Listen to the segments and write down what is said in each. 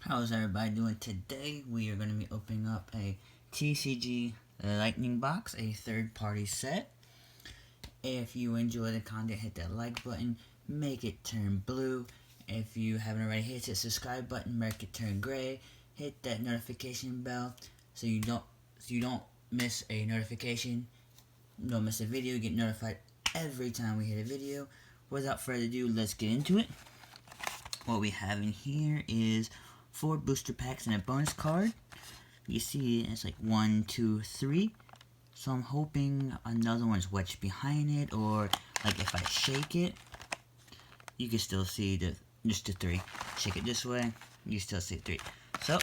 How's everybody doing today? We are going to be opening up a TCG Lightning Box, a third-party set. If you enjoy the content, hit that like button, make it turn blue. If you haven't already, hit the subscribe button, make it turn gray. Hit that notification bell so you don't miss a notification. Don't miss a video. You get notified every time we hit a video. Without further ado, let's get into it. What we have in here is 4 booster packs and a bonus card. You see it's like 1, 2, 3. So I'm hoping another one's wedged behind it, or like if I shake it, you can still see just the 3. Shake it this way, you still see 3. So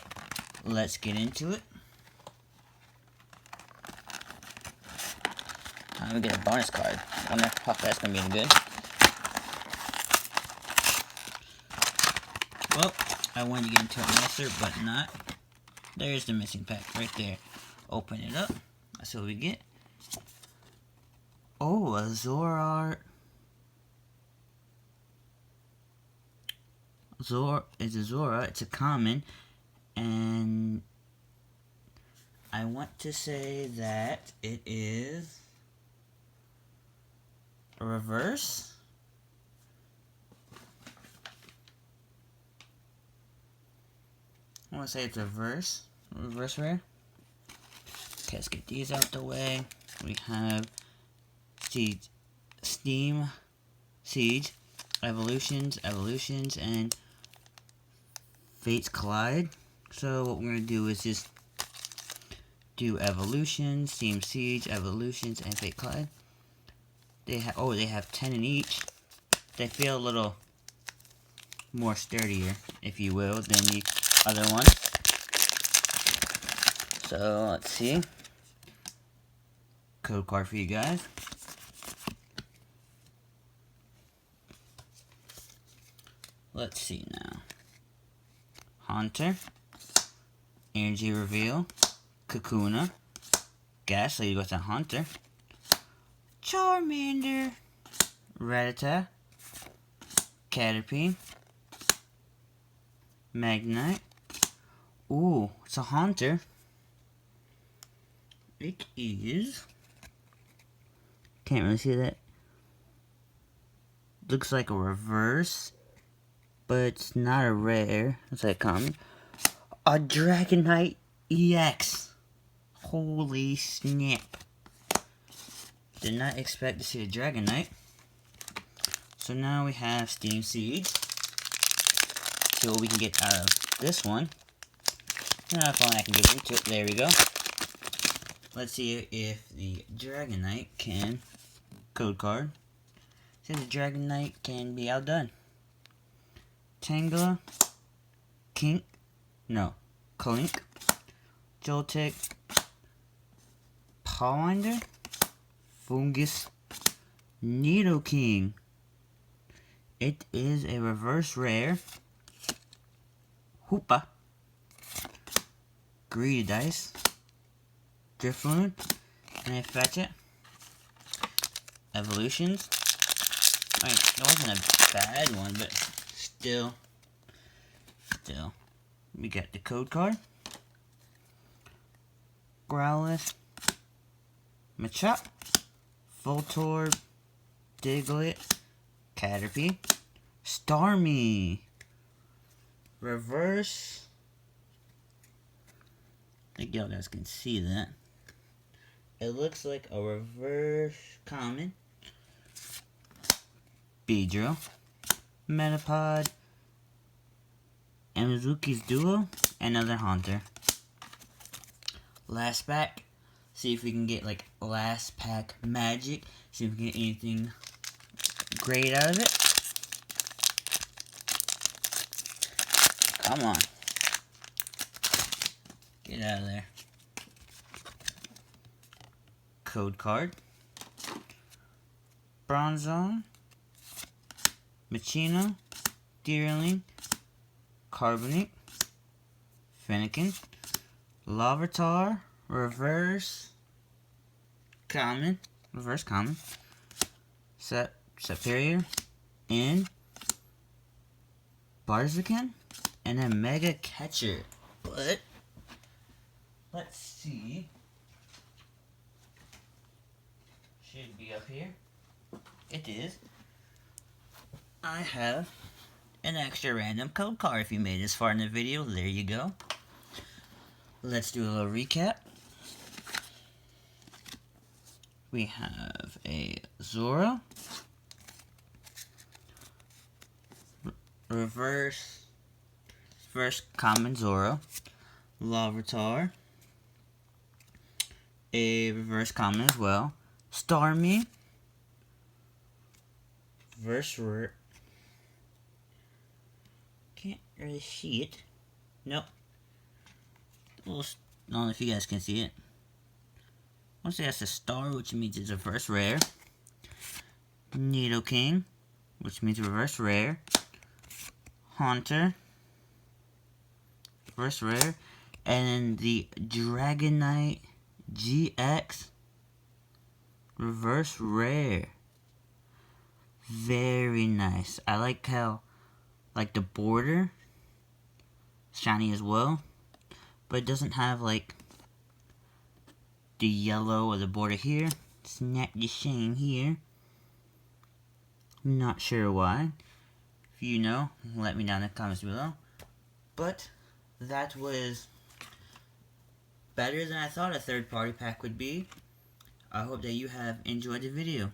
let's get into it. I'm gonna get a bonus card. I wonder how that's gonna be any good. Well, I wanted to get into it nicer, but not. There's the missing pack right there. Open it up. That's what we get. Oh, a Zora. It's a Zora. It's a common. And I want to say that it is a reverse. I want to say it's reverse rare. Okay, let's get these out the way. We have Steam, Siege, Evolutions, and Fates Collide. So what we're going to do is just do Evolutions, Steam Siege, Evolutions, and Fate Collide. They have 10 in each. They feel a little more sturdier, if you will, than the other one. So let's see. Code card for you guys. Let's see now. Haunter, Energy Reveal, Kakuna, Ghastly with a Haunter, Charmander, Rattata, Caterpie, Magnite. Ooh, it's a Haunter. It is. Can't really see that. Looks like a reverse, but it's not a rare. It's like common. A Dragonite EX. Holy snap. Did not expect to see a Dragonite. So now we have Steam Siege. See what we can get out of this one. Now if only I can get into it. There we go. Let's see if the Dragonite can code card. See if the Dragonite can be outdone. Tangela, Klink, Joltik, Powinder, Fungus, Nidoking. It is a reverse rare. Hoopa, Greedy Dice, Drifloon, and I fetch it. Evolutions. Alright, it wasn't a bad one, but still. We got the code card. Growlithe, Machop, Voltorb, Diglett, Caterpie, Starmie. Reverse. I think y'all guys can see that. It looks like a reverse common. Beedrill, Metapod, Mizuki's Duo, and another Haunter. Last pack. See if we can get like last pack magic. See if we can get anything great out of it. Come on. Get out of there. Code card. Bronzong, Machino, Deerling, Carbonate, Fennekin, Larvitar, reverse common, Superior, and Barzican. and a mega catcher. But let's see. Should be up here. It is. I have an extra random code card. If you made this far in the video, there you go. Let's do a little recap. We have a Zora, reverse common Zora, Larvitar, a reverse common as well, Starmie, reverse rare. Can't really see it. Nope. Well, I don't know if you guys can see it. I want to say that's a star, which means it's a reverse rare. Nidoking, which means reverse rare. Haunter, reverse rare. And then the Dragonite GX, reverse rare. Very nice. I like how, like, the border, shiny as well. But it doesn't have, like, the yellow or the border here. It's not the same here. Not sure why. If you know, let me know in the comments below. But that was better than I thought a third party pack would be. I hope that you have enjoyed the video.